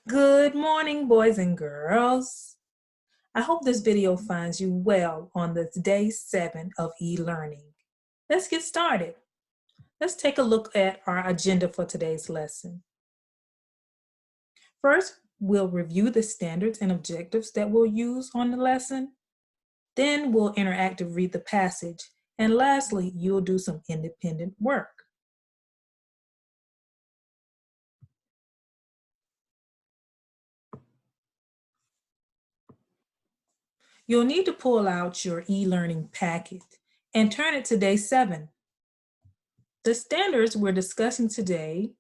Good morning, boys and girls. I hope this video finds you well on this day 7 of e-learning. Let's get started. Let's take a look at our agenda for today's lesson. First, we'll review the standards and objectives that we'll use on the lesson. Then we'll interactive read the passage. And lastly, you'll do some independent work. You'll need to pull out your e-learning packet and turn it to day 7. The standards we're discussing today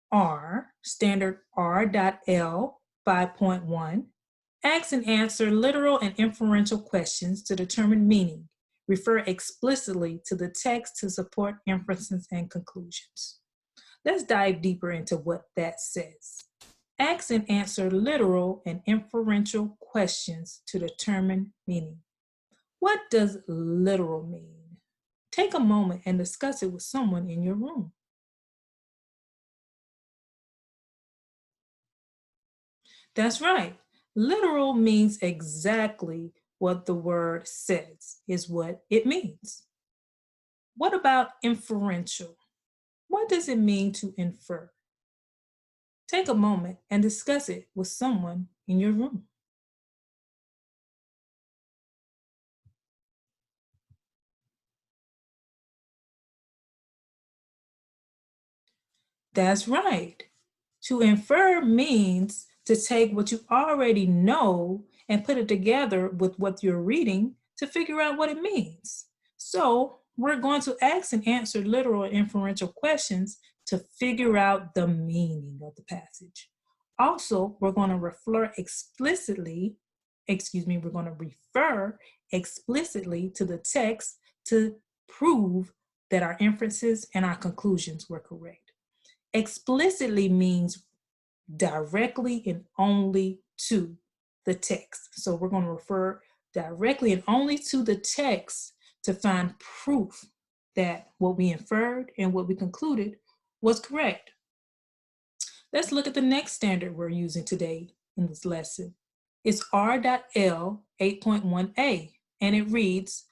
are Standard R.L 5.1, ask and answer literal and inferential questions to determine meaning. Refer explicitly to the text to support inferences and conclusions. Let's dive deeper into what that says. Ask and answer literal and inferential questions to determine meaning. What does literal mean? Take a moment and discuss it with someone in your room. That's right. Literal means exactly what the word says, is what it means. What about inferential? What does it mean to infer? Take a moment and discuss it with someone in your room. That's right. To infer means to take what you already know and put it together with what you're reading to figure out what it means. So we're going to ask and answer literal and inferential questions to figure out the meaning of the passage. Also, we're going to refer explicitly to the text to prove that our inferences and our conclusions were correct. Explicitly means directly and only to the text. So we're going to refer directly and only to the text to find proof that what we inferred and what we concluded was correct. Let's look at the next standard we're using today in this lesson. It's R.L 8.1a, and it reads,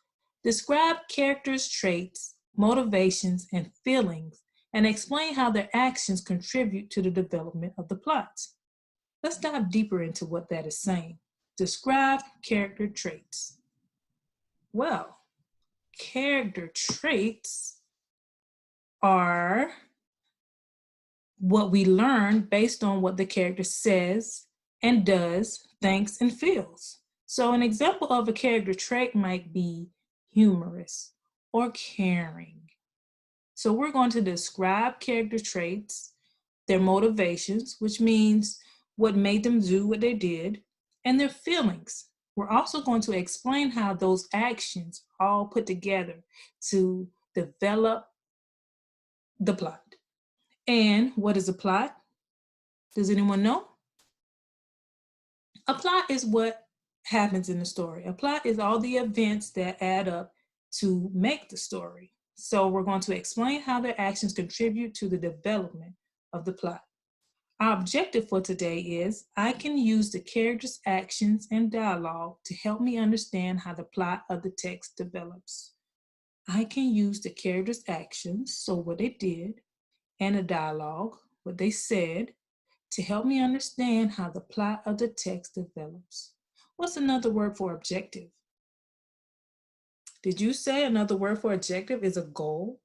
describe characters' traits, motivations, and feelings, and explain how their actions contribute to the development of the plot. Let's dive deeper into what that is saying. Describe character traits. Well, character traits are what we learn based on what the character says and does, thinks, and feels. So an example of a character trait might be humorous or caring. So we're going to describe character traits, their motivations, which means what made them do what they did, and their feelings. We're also going to explain how those actions all put together to develop the plot. And what is a plot? Does anyone know? A plot is what happens in the story. A plot is all the events that add up to make the story. So we're going to explain how their actions contribute to the development of the plot. Our objective for today is I can use the characters' actions and dialogue to help me understand how the plot of the text develops. I can use the characters' actions, so what they did, and the dialogue, what they said, to help me understand how the plot of the text develops. What's another word for objective? Did you say another word for objective is a goal?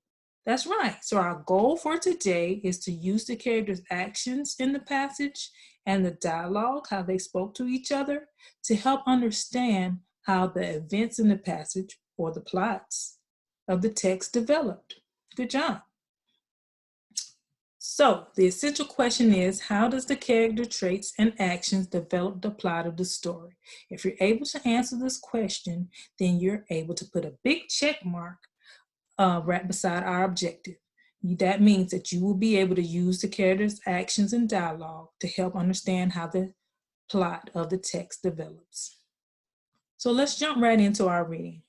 That's right. So our goal for today is to use the characters' actions in the passage and the dialogue, how they spoke to each other, to help understand how the events in the passage or the plots of the text developed. Good job. So the essential question is, how does the character traits and actions develop the plot of the story? If you're able to answer this question, then you're able to put a big check mark right beside our objective. That means that you will be able to use the characters' actions and dialogue to help understand how the plot of the text develops. So let's jump right into our reading.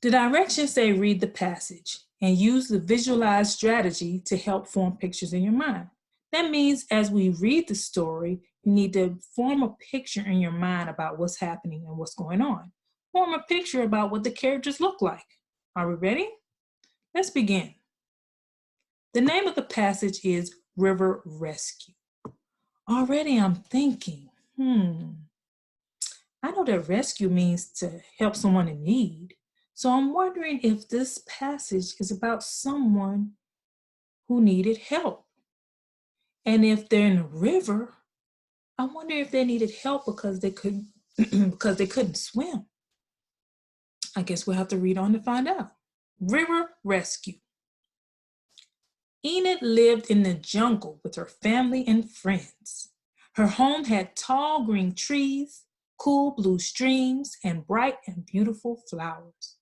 The directions say read the passage and use the visualized strategy to help form pictures in your mind. That means as we read the story, you need to form a picture in your mind about what's happening and what's going on. Form a picture about what the characters look like. Are we ready? Let's begin. The name of the passage is River Rescue. Already I'm thinking, I know that rescue means to help someone in need. So I'm wondering if this passage is about someone who needed help. And if they're in a river, I wonder if they needed help because they couldn't because they couldn't swim. I guess we'll have to read on to find out. River Rescue. Enid lived in the jungle with her family and friends. Her home had tall green trees, cool blue streams, and bright and beautiful flowers.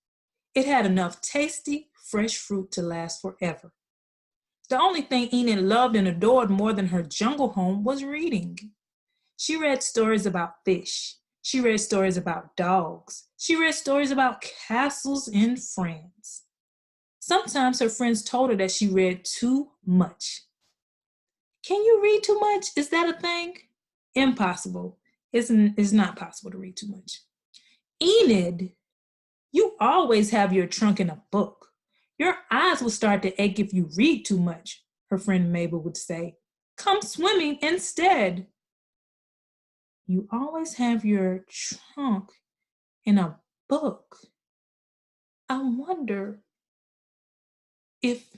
It had enough tasty, fresh fruit to last forever. The only thing Enid loved and adored more than her jungle home was reading. She read stories about fish. She read stories about dogs. She read stories about castles in France. Sometimes her friends told her that she read too much. Can you read too much? Is that a thing? Impossible. It's not possible to read too much. Enid, you always have your trunk in a book. Your eyes will start to ache if you read too much, her friend Mabel would say. Come swimming instead. You always have your trunk in a book. I wonder if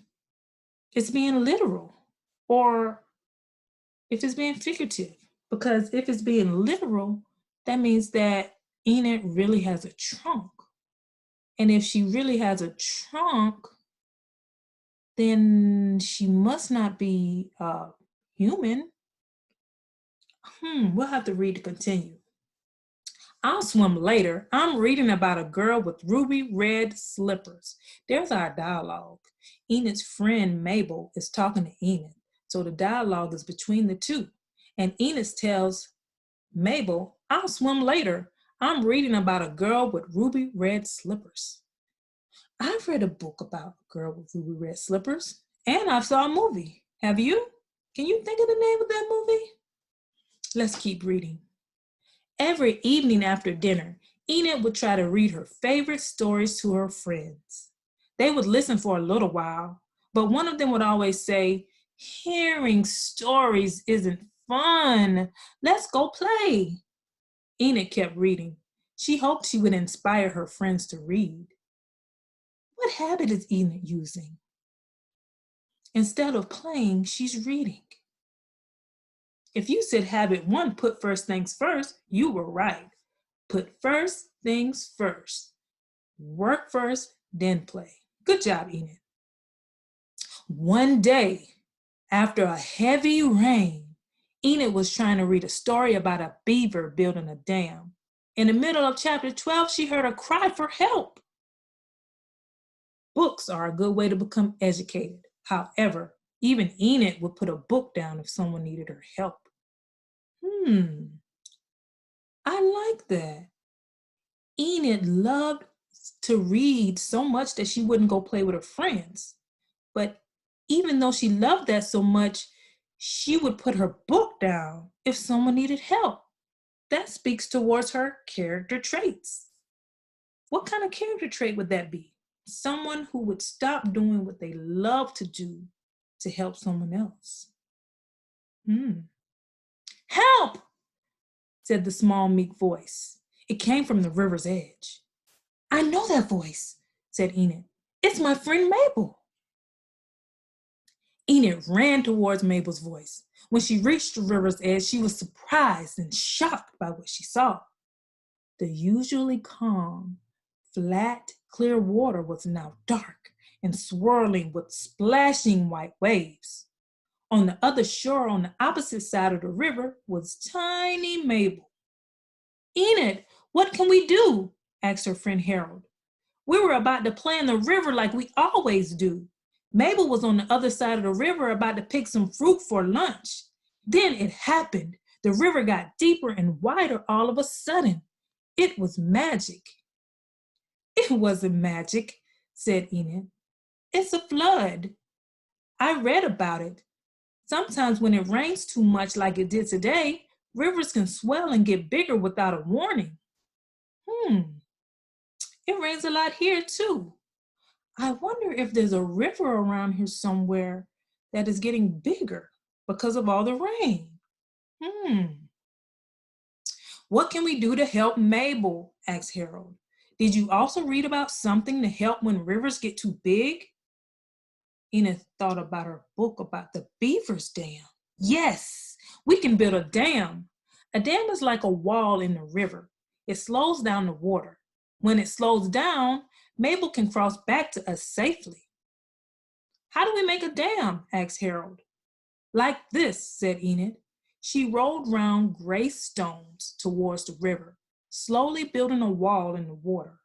it's being literal or if it's being figurative. Because if it's being literal, that means that Enid really has a trunk. And if she really has a trunk, then she must not be human. We'll have to read to continue. I'll swim later. I'm reading about a girl with ruby red slippers. There's our dialogue. Enid's friend Mabel is talking to Enid. So the dialogue is between the two. And Enid tells Mabel, I'll swim later. I'm reading about a girl with ruby red slippers. I've read a book about a girl with ruby red slippers, and I saw a movie. Have you? Can you think of the name of that movie? Let's keep reading. Every evening after dinner, Enid would try to read her favorite stories to her friends. They would listen for a little while, but one of them would always say, hearing stories isn't fun. Let's go play. Enid kept reading. She hoped she would inspire her friends to read. What habit is Enid using? Instead of playing, she's reading. If you said habit 1, put first things first, you were right. Put first things first. Work first, then play. Good job, Enid. One day, after a heavy rain, Enid was trying to read a story about a beaver building a dam. In the middle of chapter 12, she heard a cry for help. Books are a good way to become educated. However, even Enid would put a book down if someone needed her help. I like that. Enid loved to read so much that she wouldn't go play with her friends. But even though she loved that so much, she would put her book down if someone needed help. That speaks towards her character traits. What kind of character trait would that be? Someone who would stop doing what they love to do to help someone else. Help, said the small, meek voice. It came from the river's edge. I know that voice, said Enid. It's my friend Mabel. Enid ran towards Mabel's voice. When she reached the river's edge, she was surprised and shocked by what she saw. The usually calm, flat, clear water was now dark and swirling with splashing white waves. On the other shore, on the opposite side of the river, was tiny Mabel. Enid, what can we do? Asked her friend Harold. We were about to play in the river like we always do. Mabel was on the other side of the river about to pick some fruit for lunch. Then it happened. The river got deeper and wider all of a sudden. It was magic. It wasn't magic, said Enid. It's a flood. I read about it, Sometimes when it rains too much like it did today, rivers can swell and get bigger without a warning. It rains a lot here too. I wonder if there's a river around here somewhere that is getting bigger because of all the rain. What can we do to help Mabel? Asked Harold. Did you also read about something to help when rivers get too big? Enid thought about her book about the beaver's dam. Yes, we can build a dam. A dam is like a wall in the river. It slows down the water. When it slows down, Mabel can cross back to us safely. How do we make a dam? Asked Harold. Like this, said Enid. She rolled round gray stones towards the river, slowly building a wall in the water.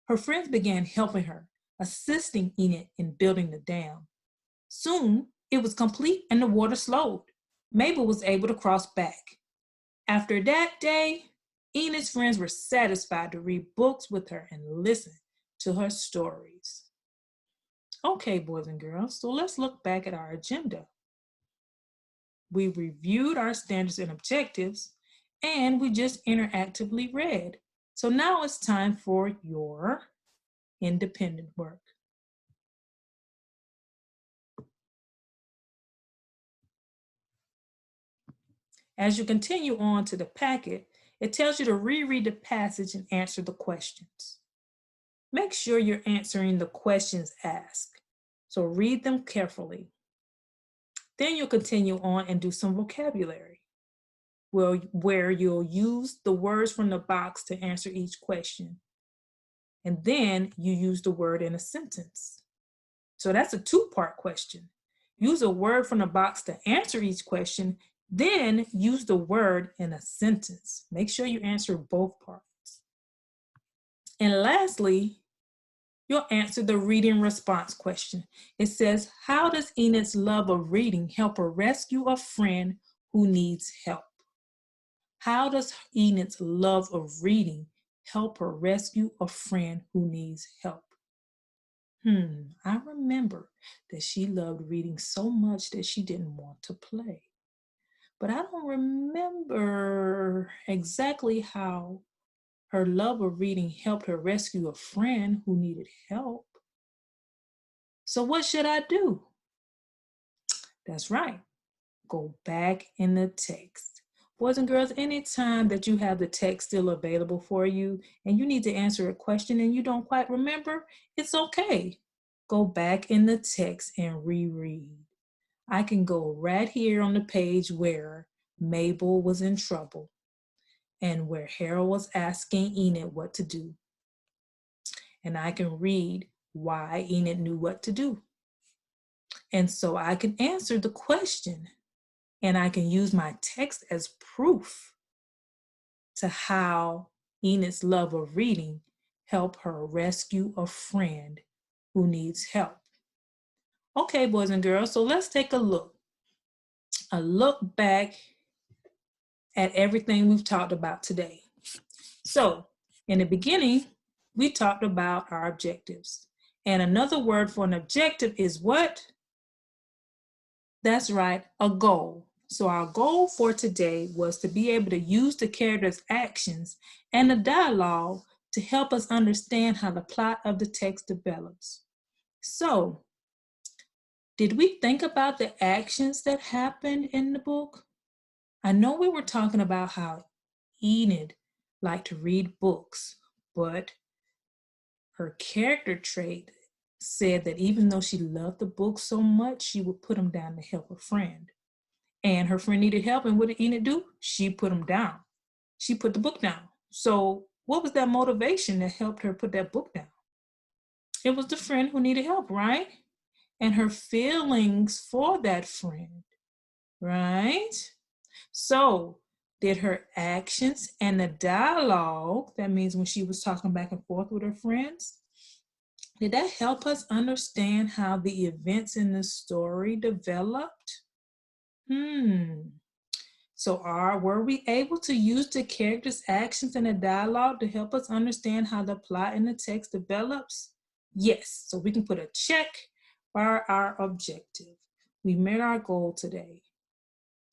Her friends began helping her, assisting Enid in building the dam. Soon, it was complete and the water slowed. Mabel was able to cross back. After that day, Enid's friends were satisfied to read books with her and listen to her stories. Okay, boys and girls, so let's look back at our agenda. We reviewed our standards and objectives, and we just interactively read. So now it's time for your independent work. As you continue on to the packet, it tells you to reread the passage and answer the questions. Make sure you're answering the questions asked, so read them carefully. Then you'll continue on and do some vocabulary, where you'll use the words from the box to answer each question. And then you use the word in a sentence. So that's a two-part question. Use a word from the box to answer each question, then use the word in a sentence. Make sure you answer both parts. And lastly, you'll answer the reading response question. It says, how does Enid's love of reading help her rescue a friend who needs help? How does Enid's love of reading help her rescue a friend who needs help? I remember that she loved reading so much that she didn't want to play. But I don't remember exactly how her love of reading helped her rescue a friend who needed help. So what should I do? That's right. Go back in the text. Boys and girls, anytime that you have the text still available for you and you need to answer a question and you don't quite remember, it's okay. Go back in the text and reread. I can go right here on the page where Mabel was in trouble and where Harold was asking Enid what to do. And I can read why Enid knew what to do. And so I can answer the question and I can use my text as proof to how Enid's love of reading helped her rescue a friend who needs help. Okay, boys and girls, so let's take a look back at everything we've talked about today. So in the beginning, we talked about our objectives. And another word for an objective is what? That's right, a goal. So our goal for today was to be able to use the characters' actions and the dialogue to help us understand how the plot of the text develops. So, did we think about the actions that happened in the book? I know we were talking about how Enid liked to read books, but her character trait said that even though she loved the book so much, she would put them down to help a friend. And her friend needed help, and what did Enid do? She put them down. She put the book down. So what was that motivation that helped her put that book down? It was the friend who needed help, right? And her feelings for that friend, right? So did her actions and the dialogue, that means when she was talking back and forth with her friends, did that help us understand how the events in the story developed? So were we able to use the characters' actions and the dialogue to help us understand how the plot in the text develops? Yes, so we can put a check by our objective. We met our goal today.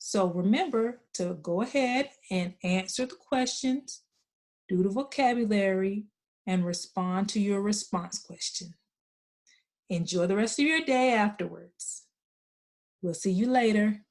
So remember to go ahead and answer the questions, do the vocabulary, and respond to your response question. Enjoy the rest of your day afterwards. We'll see you later.